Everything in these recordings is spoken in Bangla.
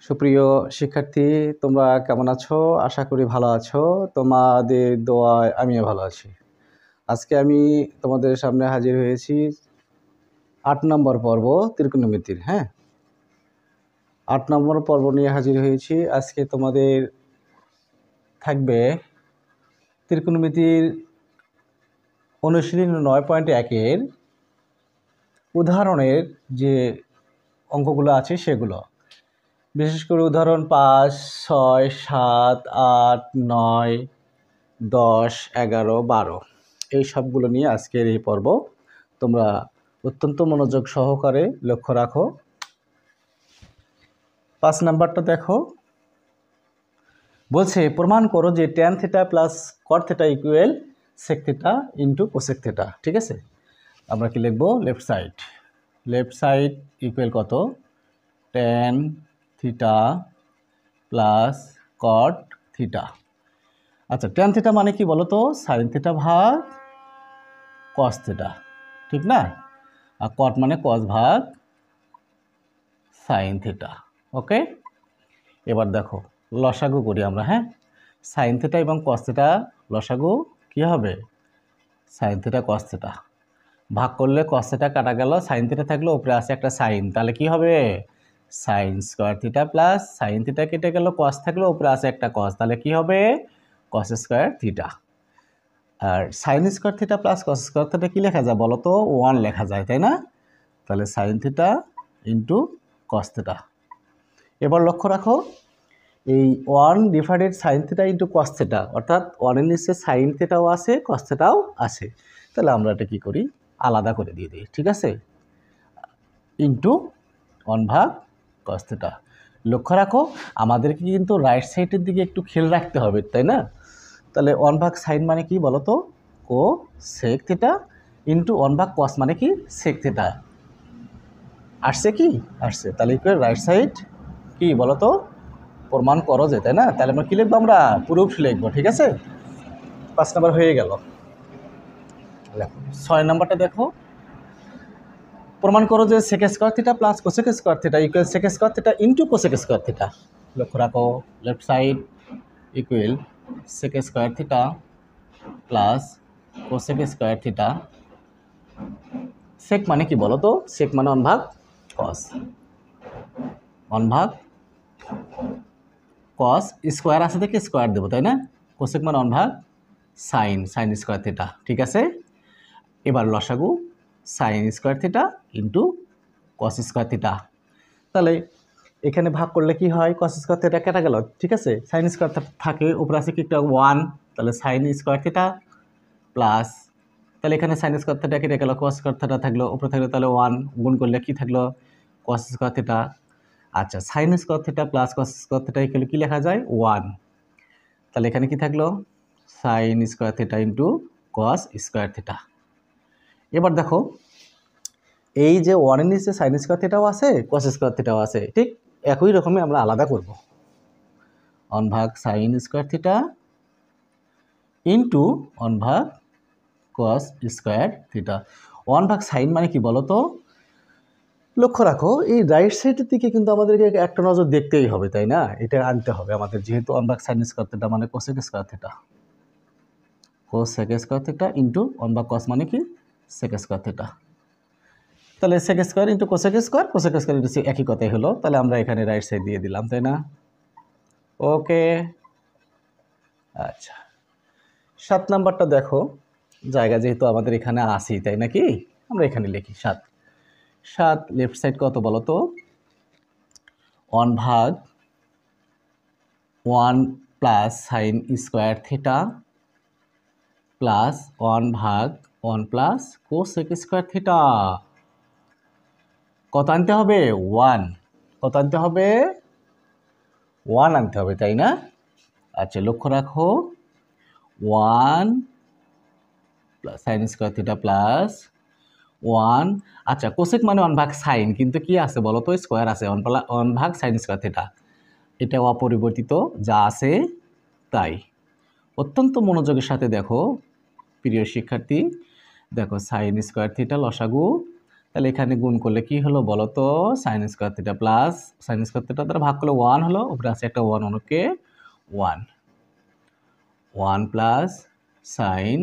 সুপ্রিয় শিক্ষার্থী, তোমরা কেমন আছো? আশা করি ভালো আছো। তোমাদের দোয়ায় আমিও ভালো আছি। আজকে আমি তোমাদের সামনে হাজির হয়েছি ৮ নম্বর পর্ব ত্রিকোণমিতির। ৮ নম্বর পর্ব নিয়ে হাজির হয়েছি। আজকে তোমাদের থাকবে ত্রিকোণমিতির অনুশীলনী ৯.১-এর উদাহরণের যে অঙ্কগুলো আছে সেগুলো, বিশেষ করে উদাহরণ ৫, ৬, ৭, ৮, ৯, ১০, ১১, ১২ এই সবগুলো নিয়ে আজকের এই পর্ব। তোমরা অত্যন্ত মনোযোগ সহকারে লক্ষ্য রাখো। ৫ নাম্বারটা দেখো, বলছে প্রমাণ করো যে tan theta plus cot theta equal sec theta into cosec theta. ঠিক আছে, আমরা কি লিখবো? লেফট সাইড ইকুয়াল কত? Tan theta plus cot theta. আচ্ছা, ট্যান থিটা মানে কি বলো তো? সাইন থিটা ভাগ কস থিটা, ঠিক না? আর কট মানে কস ভাগ সাইন থিটা। ওকে, এবার দেখো লসাগু করি আমরা। সাইন থিটা এবং কস থিটা লসাগু কি হবে? Sine theta cos theta. ভাগ করলে কস থিটা কাটা গেল, সাইন থিটা থাকলো, উপরে আছে একটা সাইন, তাহলে কি হবে? Sign square theta plus sine theta কেটে গেল, কস থাকলো, উপরে আছে একটা কস, তাহলে কি হবে? Cos square theta. আর sine square theta plus cos square theta কি লেখা যায় বলো তো? 1 লেখা যায়, তাই না? তাহলে sine theta into cos theta. এবার লক্ষ্য রাখো, এই 1 divided sine theta into cos theta, অর্থাৎ 1 এর নিচে সাইন থিটাও আছে, কস থিটাও আছে। তাহলে আমরা এটা কি করি? আলাদা করে দিয়ে দিই, ঠিক আছে? ইন্টু 1 ভাগ কস থিটা। লক্ষ্য রাখো, আমাদেরকে কিন্তু রাইট সাইডের দিকে একটু খেয়াল রাখতে হবে, তাই না? তাহলে 1 ভাগ সাইন মানে কি বলো তো? কো সেক থিটা ইন্টু 1 ভাগ কস মানে কি? Sec theta. আসছে কি? আসছে। তাহলে ইকুয়াল রাইট সাইড কি বলো তো? প্রমাণ করো যে, তাই না? তাহলে আমরা কি লিখবো? আমরা প্রুফ লিখবো, ঠিক আছে? ৫ নাম্বার হয়ে গেল। ৬ নাম্বারটা দেখো, প্রমাণ করো যে sec square theta plus cosec square theta equal sec square theta into cosec square theta. লক্ষ্য রাখো, left side equal sec square theta plus cosec square theta. Sec মানে কি বলো তো? সেক মানে 1 ভাগ কস, 1 ভাগ কস, স্কোয়ার আছে থেকে স্কোয়ার দেবো, তাই না? কোসেক মানে 1 ভাগ সাইন, সাইন স্কোয়ার থিটা, ঠিক আছে? এবার লসাগু sign square theta into cos square theta. তাহলে এখানে ভাগ করলে কি হয়? কস স্কোয়ার থিটা কেটে গেল, ঠিক আছে? সাইন স্কোয়ার থাকে, উপরে আছে কি একটা 1, তাহলে সাইন স্কোয়ার থিটা প্লাস, তাহলে এখানে সাইন স্কোয়ার থিটা কেটে গেল, কস স্কোয়ার থিটা থাকলো, উপরে থাকলো, তাহলে 1 গুণ করলে কি থাকলো? Cos square theta. আচ্ছা, sine square theta plus cos square theta equal কি লেখা যায়? 1। তাহলে এখানে কি থাকলো? Sine square theta into cos square theta. এবার দেখো, এই যে 1 এর নিচে সাইন স্কোয়ার থিটাও আছে, কস স্কোয়ার থিটাও আছে, ঠিক একই রকমই আমরা আলাদা করব। 1 ভাগ সাইন স্কোয়ার থিটা ইন্টু 1 ভাগ কস স্কোয়ার থিটা। 1 ভাগ সাইন মানে কি বলো তো? লক্ষ্য রাখো, এই রাইট সাইডের দিকে কিন্তু আমাদেরকে একটা নজর দেখতেই হবে, তাই না? এটা আনতে হবে আমাদের, যেহেতু 1 ভাগ সাইন স্কোয়ার থিটা মানে cosec square theta, cosec square theta into 1 ভাগ কস মানে কি? Sec square theta. তাহলে sec square into cosec square, cosec square into একই কথাই হলো। তাহলে আমরা এখানে রাইট সাইড দিয়ে দিলাম, তাই না? ওকে, আচ্ছা 7 নাম্বারটা দেখো, জায়গা যেহেতু আমাদের এখানে আসি, তাই নাকি? আমরা এখানে লিখি 7 লেফট সাইড কত বলো তো? 1 ভাগ 1 plus sign square theta plus 1 ভাগ 1 প্লাস কোসেক স্কোয়ার থিটা। কত আনতে হবে? 1। কত আনতে হবে? 1 আনতে হবে, তাই না? আচ্ছা, লক্ষ্য রাখো, 1 plus sign square theta plus 1। আচ্ছা, কোসেক মানে 1 ভাগ সাইন, কিন্তু কি আছে বলো তো? স্কোয়ার আছে, 1 ভাগ সাইন স্কোয়ার থিটা। এটা অপরিবর্তিত, যা আছে তাই। অত্যন্ত মনোযোগের সাথে দেখো প্রিয় শিক্ষার্থী, দেখো সাইন স্কোয়ার থিটা লসাগু তাহলে এখানে গুণ করলে কি হলো বলো তো, sign square theta plus sign square theta দ্বারা ভাগ করলে 1 হলো, উপরে আছে একটা 1, অনকে 1 plus sign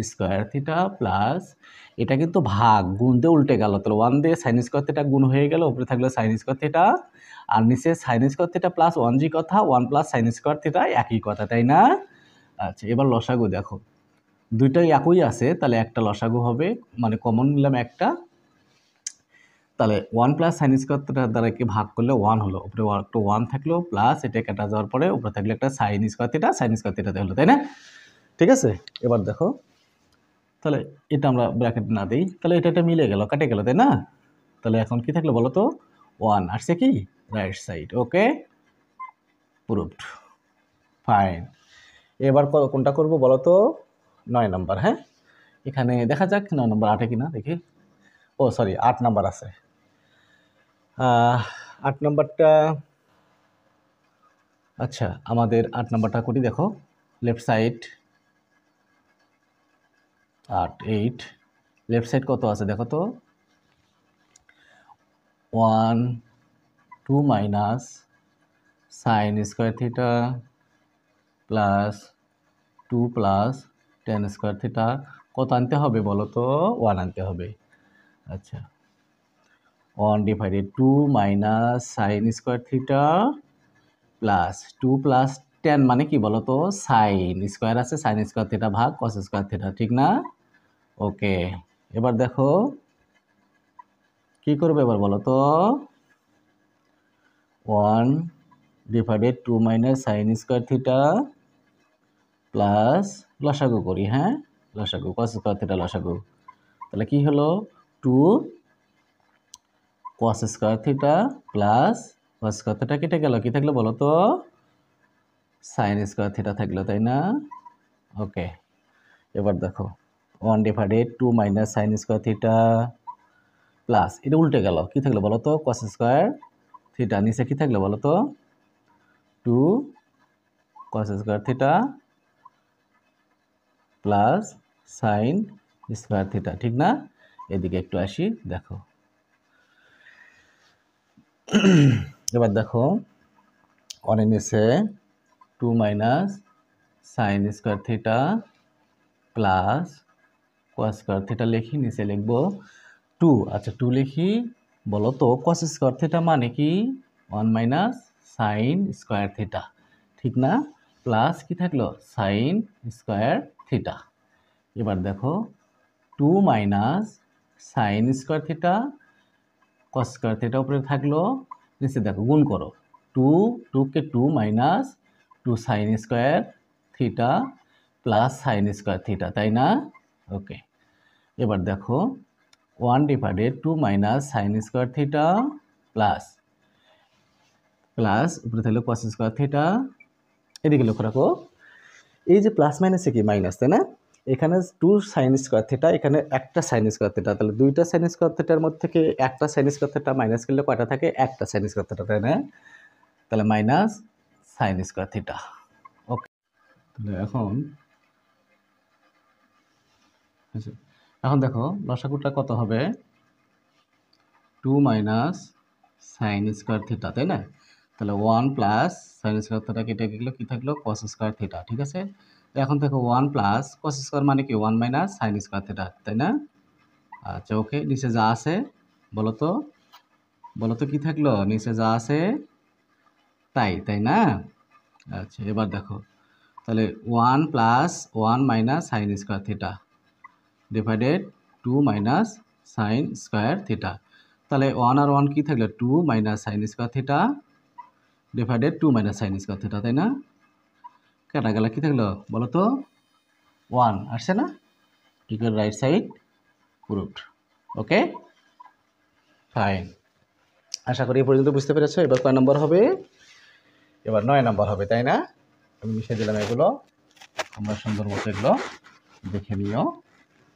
square theta plus, এটা কিন্তু ভাগ গুণ দিয়ে উল্টে গেল, তাহলে 1 দিয়ে সাইন স্কোয়ার থিটা গুণ হয়ে গেল, উপরে থাকলো সাইন স্কোয়ার থিটা, আর নিচে সাইন স্কোয়ার থিটা প্লাস 1 জি কথা, 1 প্লাস সাইন স্কোয়ার থিটা একই কথা, তাই না? আচ্ছা, এবার লসাগু দেখো, দুইটাই একই আছে, তাহলে একটা লসাগু হবে, মানে কমন নিলাম একটা, তাহলে 1 প্লাস সাইন স্কোয়ার থিটার দ্বারা কি ভাগ করলে 1 হলো, উপরে একটা 1 থাকলো, প্লাস এটা কাটা যাওয়ার পরে উপরে থাকলে একটা সাইন স্কোয়ার থিটা হলো, তাই না? ঠিক আছে, এবার দেখো, তাহলে এটা আমরা ব্র্যাকেট না দিই, তাহলে এটা মিলে গেল, কেটে গেল, তাই না? তাহলে এখন কি থাকলো বলো তো, 1 আসছে কি রাইট সাইড। ওকে, প্রুভড, ফাইন। এবার কোনটা করব বলো তো, 9 নাম্বার। হ্যাঁ, এখানে দেখা যাক 9 নাম্বার 8 কিনা দেখি, ও সরি 8 নাম্বার আছে। 8 নাম্বারটা, আচ্ছা আমাদের 8 নাম্বারটা করি, দেখো লেফট সাইড 8 8, লেফট সাইড কত আছে দেখো তো, 1 2 minus sine square theta plus 2 plus tan square theta, কত আনতে হবে বলো তো, 1 আনতে হবে। আচ্ছা, 1 divided 2 minus sine square theta plus 2 plus 10 মানে কি বলো তো, সাইন স্কোয়ার আছে, সাইন স্কোয়ার থিটা ভাগ কস স্কোয়ার থিটা, ঠিক না? ওকে, এবার দেখো কি করবে এবার বলো তো, 1 divided 2 minus sine square theta plus লসাগু করি, হ্যাঁ লসাগু কস স্কোয়ার থিটা লসাগু, তাহলে কি হলো 2 কস square theta plus cos square theta কেটে গেল, কি থাকলো বলো তো, সাইন স্কোয়ার থিটা থাকলো, তাই না? ওকে, এবার দেখো 1 divided 2 minus sine square theta plus, এটা উল্টে গেল, কি থাকলো বলো তো, কস স্কোয়ার থিটা, নিচে কি থাকলো বলো তো, 2 কস square theta plus sign square theta, ঠিক না? এদিকে একটু আসি, দেখো এবার দেখো অনেক নিচে 2 minus sine square theta plus cos square theta লিখি, নিচে লিখবো 2, আচ্ছা 2 লিখি, বলো তো কস স্কোয়ার থিটা মানে কি, 1 মাইনাস সাইন স্কোয়ার থিটা, ঠিক না? প্লাস কি থাকলো সাইন স্কোয়ার থিটা, এবার দেখো 2 minus sine square theta cos square theta উপরে থাকলো, নিচে দেখো গুণ করো, 2 কে 2 minus 2 sign square theta plus sign square theta, তাই না? ওকে, এবার দেখো 1 divided 2 minus sine square theta plus plus উপরে থাকলো কস স্কোয়ার থিটা, এদিকে লক্ষ্য রাখো, এই যে প্লাস মাইনাসে কি মাইনাস, তাই না? এখানে 2 সাইন স্কোয়ার থিটা, এখানে একটা সাইন স্কোয়ার থিটা, তাহলে দুইটা সাইন স্কোয়ার থিটার মধ্যে থেকে একটা সাইন স্কোয়ার থিটা মাইনাস করলে কয়টা থাকে, একটা সাইন স্কোয়ার থিটা, তাই না? তাহলে মাইনাস সাইন স্কোয়ার থিটা। ওকে, তাহলে এখন দেখো লসাগুটা কত হবে, 2 মাইনাস সাইন স্কোয়ার থিটা, তাই না? তাহলে 1 প্লাস সাইন স্কোয়ার থিটা কেটে গেলো, কি থাকলো কস স্কোয়ার থিটা, ঠিক আছে? এখন দেখো 1 প্লাস কস স্কোয়ার মানে কি 1 মাইনাস সাইন স্কোয়ার থিটা, তাই না? আচ্ছা ওকে, নিচে যা আছে বলো তো, কি থাকলো নিচে যা আছে তাই, তাই না? আচ্ছা এবার দেখো, তাহলে 1 plus 1 minus sine square theta divided 2 minus sine square theta, তাহলে 1 আর 1 কি থাকলো 2 minus sine square theta divided 2 minus sine square theta, তাই না? কাটা গেল, কি থাকলো বলো তো, 1 আসছে না? Equal right side proved. Okay, fine, আশা করি এই পর্যন্ত বুঝতে পেরেছো। এবার কয় নম্বর হবে, এবার 9 নম্বর হবে, তাই না? আমি মিশিয়ে দিলাম এগুলো, তোমরা সুন্দর মতো এগুলো দেখে নিও,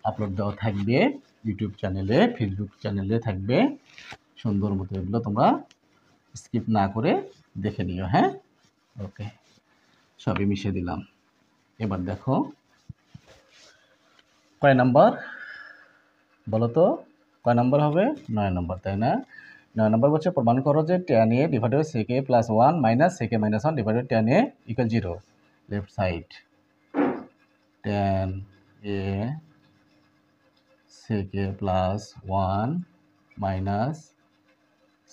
আপলোড দেওয়া থাকবে ইউটিউব চ্যানেলে, ফেসবুক চ্যানেলে থাকবে, সুন্দর মতো এগুলো তোমরা স্কিপ না করে দেখে নিও। হ্যাঁ, ওকে, সবই মিশিয়ে দিলাম। এবার দেখো কয় নাম্বার বলো তো, ক কয় নম্বর হবে? 9 নম্বর, তাই না? 9 নম্বর বলছে প্রমাণ করো যে tan a divided by sec a plus 1 minus sec a minus 1 divided tan a equal 0। Left side tan a sec a plus 1 minus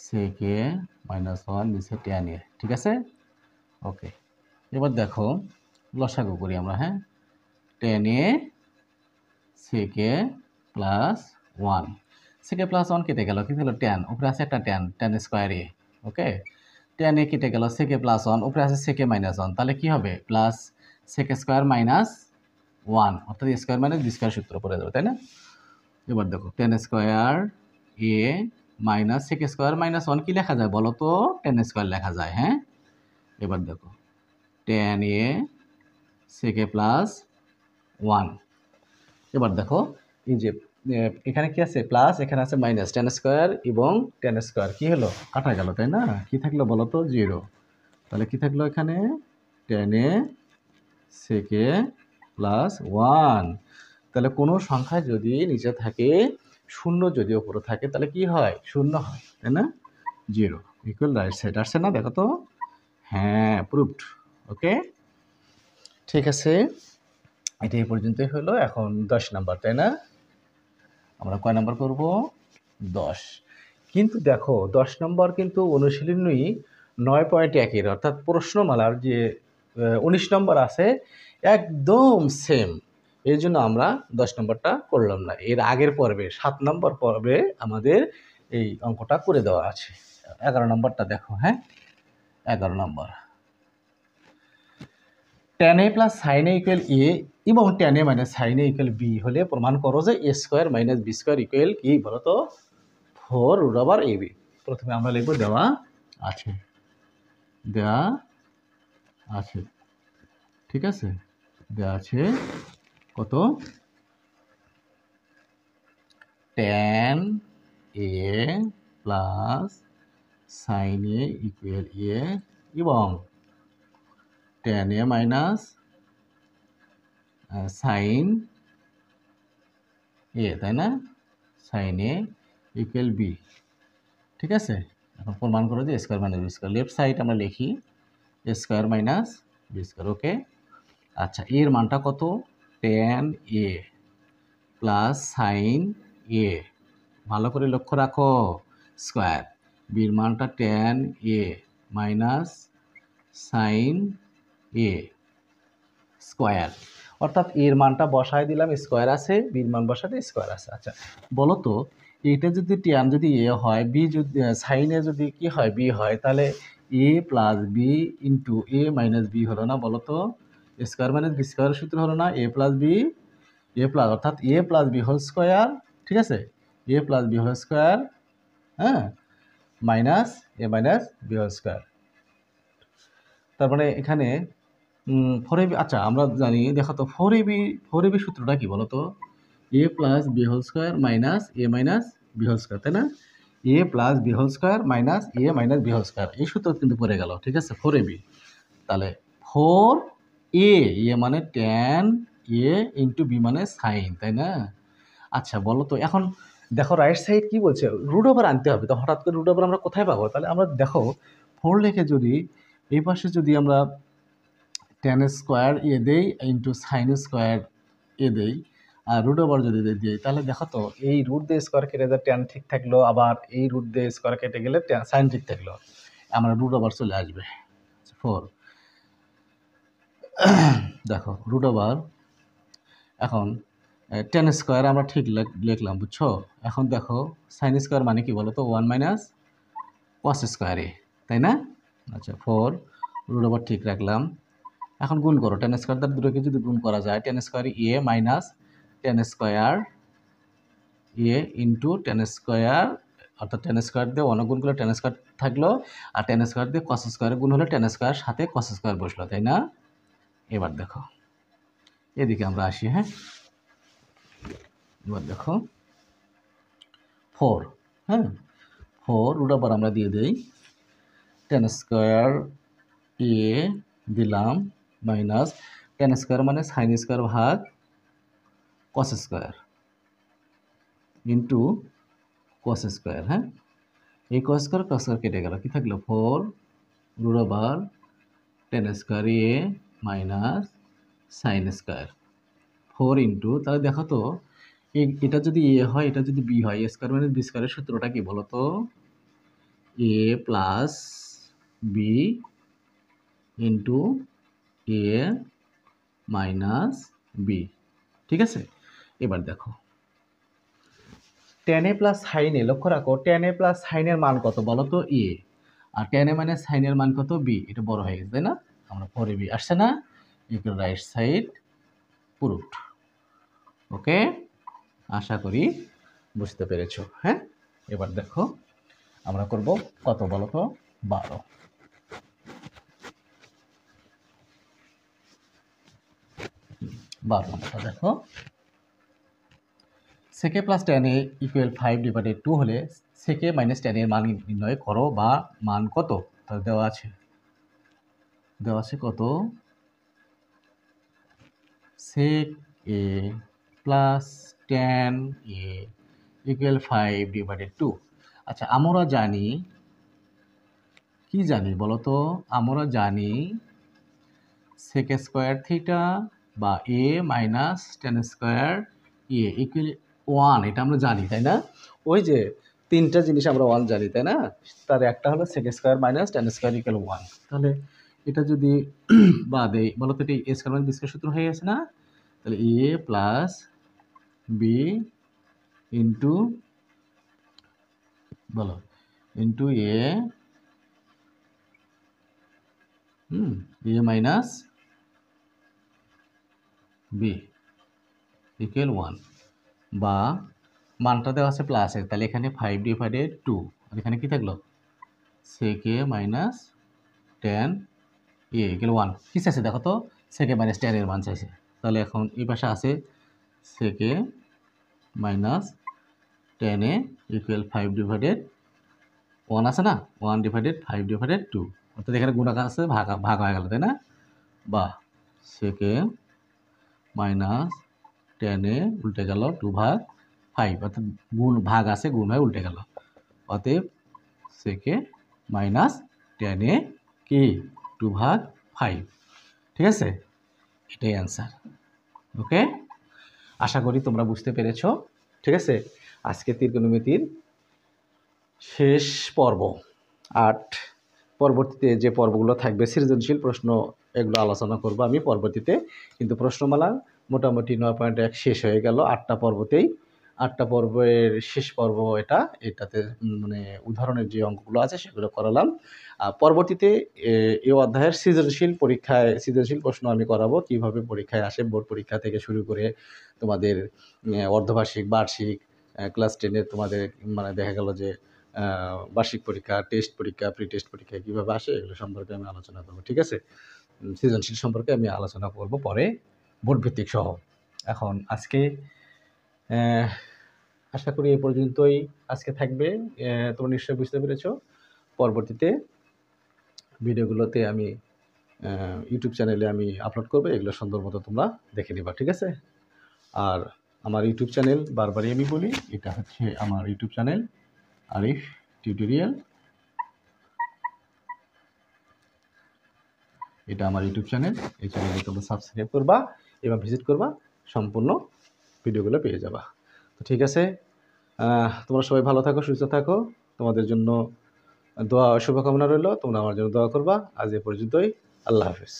sec a minus 1 নিচে tan a, ঠিক আছে? ওকে, এবার দেখো লসাগু করি আমরা, হ্যাঁ? tan a sec a plus 1, sec a plus 1 কেটে গেল, কি হলো? tan, উপরে আছে একটা tan square a, okay? tan a কেটে গেল, sec a প্লাস 1, উপরে আছে sec a মাইনাস 1, তাহলে কি হবে? প্লাস sec স্কোয়ার মাইনাস 1, অর্থাৎ a square minus b square সূত্র পড়ে যাবে, তাই না? এবার দেখো tan square a minus sec square minus 1 কি লেখা যায় বলো তো? tan স্কোয়ার লেখা যায়, হ্যাঁ? এবার দেখো tan a sec a plus 1, এবার দেখো এই যে এখানে কি আছে? প্লাস, এখানে আছে মাইনাস, tan স্কোয়ার এবং tan স্কোয়ার কি হলো? কাটা গেল, তাই না? কি থাকলো বলো তো? 0। তাহলে কি থাকলো এখানে? tan a sec a plus 1। তাহলে কোনো সংখ্যা যদি নিচে থাকে, শূন্য যদি উপরে থাকে, তাহলে কি হয়? শূন্য হয়, তাই না? 0 ইকুয়াল রাইট সাইড। আসছে না? দেখো তো। হ্যাঁ, প্রুভড। ওকে, ঠিক আছে, এটা এই পর্যন্তই হলো। এখন 10 নাম্বার, তাই না? আমরা কয় নাম্বার করব? 10। কিন্তু দেখো 10 নম্বর কিন্তু অনুশীলনী 9.1-এর, অর্থাৎ প্রশ্নমালার যে 19 নম্বর আছে একদম সেম। এই জন্য আমরা 10 নম্বরটা করলাম না। এর আগের পর্বে 7 নম্বর পর্বে আমাদের এই অঙ্কটা করে দেওয়া আছে। 11 নম্বরটা দেখো, হ্যাঁ? 11 নম্বর, tan a plus sin a equal a এবং tan a minus sin a equal b হলে প্রমাণ করো যে a square minus b square equal কি বলো তো? 4 রুট ওভার ab। প্রথমে আমরা লিখব দেওয়া আছে, দেওয়া আছে, ঠিক আছে? দেওয়া আছে কত? tan a plus sin a equal a এবং tan a minus sin a, তাই না? sin a ইকুয়াল b, ঠিক আছে? এখন প্রমাণ করো যে square minus B square. Left side আমরা লিখি square minus B square, okay? আচ্ছা, এর মানটা কত? tan a plus sin a, ভালো করে লক্ষ্য রাখো, স্কোয়ার। বির মানটা tan a minus sin a square, অর্থাৎ এর মানটা বসায় দিলাম, স্কোয়ার আছে, বির মান বসাতে স্কোয়ার আছে। আচ্ছা বলো তো, এটা যদি tan যদি a হয়, বি যদি sin a যদি কি হয়? b হয়, তাহলে a plus B into a minus B হলো না? বলো তো, স্কোয়ার মাইনাস বি স্কোয়ার সূত্র হলো না? a plus b, a plus, অর্থাৎ a plus B whole square, ঠিক আছে? a plus B whole square, হ্যাঁ, minus a minus B whole square. তার মানে এখানে 4ab, আচ্ছা আমরা জানি, দেখো তো 4ab সূত্রটা কি বলো তো? a plus B whole square minus a minus B whole square, তাই না? a plus B whole square minus a minus B whole square, এই সূত্র কিন্তু পড়ে গেল, ঠিক আছে? 4ab, তাহলে 4a, এ মানে tan a ইন্টু বি মানে সাইন, তাই না? আচ্ছা বলো তো, এখন দেখো রাইট সাইড কি বলছে? রুট ওভার আনতে হবে। তো হঠাৎ করে রুট ওভার আমরা কোথায় পাবো? তাহলে আমরা দেখো 4 লিখে যদি এই পাশে যদি আমরা tan স্কোয়ার এ দেই ইন্টু সাইন স্কোয়ার এ দেই, আর রুট ওভার যদি দিই, তাহলে দেখো তো এই রুট দিয়ে স্কোয়ার কেটে যায় tan ঠিক থাকলো, আবার এই রুট দিয়ে স্কোয়ার কেটে গেলে সাইন ঠিক থাকলো, আমরা রুট ওভার চলে আসবে 4। দেখো রুট ওভার, এখন tan স্কোয়ার আমরা ঠিক লিখলাম, বুঝছো? এখন দেখো সাইন স্কোয়ার মানে কি বলো তো? 1 মাইনাস কস স্কোয়ার এ, তাই না? আচ্ছা 4 রুট ওভার ঠিক রাখলাম। এখন গুণ করো, tan স্কোয়ার দ্বারা দুটোকে যদি গুণ করা যায়, tan স্কোয়ার এ মাইনাস tan স্কোয়ার এ ইন্টু tan স্কোয়ার, অর্থাৎ tan স্কোয়ার দিয়ে অনেক গুণ করলে tan স্কোয়ার থাকলো, আর tan স্কোয়ার দিয়ে কস স্কোয়ার গুণ হলে tan স্কোয়ার সাথে কস স্কোয়ার বসলো, তাই না? এবার দেখো এদিকে আমরা আসি, হ্যাঁ? এবার দেখো 4, হ্যাঁ, 4 রুট ওভার আমরা দিয়ে দেই, tan স্কোয়ার এ দিলাম মাইনাস tan স্কোয়ার মানে সাইন স্কোয়ার ভাগ cos square into cos square, হ্যাঁ এই কস স্কোয়ার কেটে গেল, কি থাকলো 4 রুট ওভার টেন স্কোয়ার এ মাইনাস সাইন স্কোয়ার 4 ইন্টু, তাহলে দেখো তো এটা যদি এ হয় এটা যদি বি হয়, এ স্কোয়ার মাইনাস বি স্কোয়ারের সূত্রটা কি বলো তো, এ প্লাস বি ইন্টু এ মাইনাস বি, ঠিক আছে। এবার দেখো টেন এ প্লাস সাইনে, লক্ষ্য রাখো টেন এ প্লাস সাইনের মান কত বলো তো এ, আর টেন এ মাইনাস সাইনের মান কত বি, এটা বড় হয়ে গেছে তাই না, আমরা পরে বি আসছে না, ইকুয়াল রাইট সাইড প্রুফড। ওকে, আশা করি বুঝতে পেরেছো। হ্যাঁ, এবার দেখো আমরা করব কত বলো তো 12। নম্বরটা দেখো, সেকে প্লাস টেন এ ইকুয়াল 5/2 হলে সেকে মাইনাস টেন এর মান নির্ণয় করো বা মান কত, তাহলে দেওয়া আছে কত, সেক এ প্লাস টেন এ ইকুয়াল 5/2। আচ্ছা আমরা জানি, কি জানি বলো তো, আমরা জানি সেক স্কোয়ার থিটা বা এ মাইনাস টেন স্কোয়ার এ ইকুয়াল 1, এটা আমরা জানি তাই না, ওই যে তিনটা জিনিস আমরা 1 জানি তাই না, তার একটা হলো sec square minus tan square equal 1। তাহলে এটা যদি বাদে বলো তো, এটি A square minus B square সূত্র হয়ে গেছে না, তাহলে এ প্লাস বি ইন্টু বলো into A A minus B equal 1, বা মানটা দেওয়া আছে প্লাসের, তাহলে এখানে 5/2 আর এখানে কি থাকলো সেকে মাইনাস টেন এ ইকুয়াল 1, কি চাইছে দেখো তো, সেকে মাইনাস টেন এর মান চাইছে, তাহলে এখন এই পাশে আছে সেকে মাইনাস টেন এ ইকুয়াল 5/1 আছে না, 1/5/2, অর্থাৎ এখানে গুণাকার আছে, ভাগ হয়ে গেল তাই না, বা সেকে মাইনাস টেন এ উল্টে গেল 2/5, অর্থাৎ গুণ ভাগ আছে গুণ হয়ে উল্টে গেল, অতএব সেকে মাইনাস টেন এ কি 2/5, ঠিক আছে, এটাই অ্যান্সার। ওকে, আশা করি তোমরা বুঝতে পেরেছো। ঠিক আছে, আজকে ত্রিকোণমিতির শেষ পর্ব 8, পরবর্তীতে যে পর্বগুলো থাকবে সৃজনশীল প্রশ্ন, এগুলো আলোচনা করব আমি পরবর্তীতে, কিন্তু প্রশ্নমালা মোটামুটি 9.1 শেষ হয়ে গেল 8টা পর্বতেই। 8টা পর্বের শেষ পর্ব এটাতে মানে উদাহরণের যে অঙ্কগুলো আছে সেগুলো করালাম। পরবর্তীতে এই অধ্যায়ের সৃজনশীল প্রশ্ন আমি করাবো, কিভাবে পরীক্ষায় আসে, বোর্ড পরীক্ষা থেকে শুরু করে তোমাদের অর্ধবার্ষিক, বার্ষিক, ক্লাস 10-এর তোমাদের মানে দেখা গেল যে বার্ষিক পরীক্ষা, টেস্ট পরীক্ষা, প্রি টেস্ট পরীক্ষা কীভাবে আসে এগুলো সম্পর্কে আমি আলোচনা করবো। ঠিক আছে, সৃজনশীল সম্পর্কে আমি আলোচনা করব পরে বোর্ড ভিত্তিক সহ। এখন আজকে আশা করি এই পর্যন্তই আজকে থাকবে, তোমরা নিশ্চয়ই বুঝতে পেরেছো। পরবর্তীতে ভিডিওগুলোতে আমি ইউটিউব চ্যানেলে আমি আপলোড করবো, এগুলো সুন্দর মতো তোমরা দেখে নিবা। ঠিক আছে, আর আমার ইউটিউব চ্যানেল বারবারই আমি বলি, এটা হচ্ছে আমার ইউটিউব চ্যানেল আরিফ টিউটোরিয়াল, এটা আমার ইউটিউব চ্যানেল। এই চ্যানেলে তোমরা সাবস্ক্রাইব করবা এবং ভিজিট করবা, সম্পূর্ণ ভিডিওগুলো পেয়ে যাবা। তো ঠিক আছে, তোমরা সবাই ভালো থাকো, সুস্থ থাকো, তোমাদের জন্য দোয়া শুভকামনা রইল, তোমরা আমার জন্য দোয়া করবা। আজ এ পর্যন্তই, আল্লাহ হাফেজ।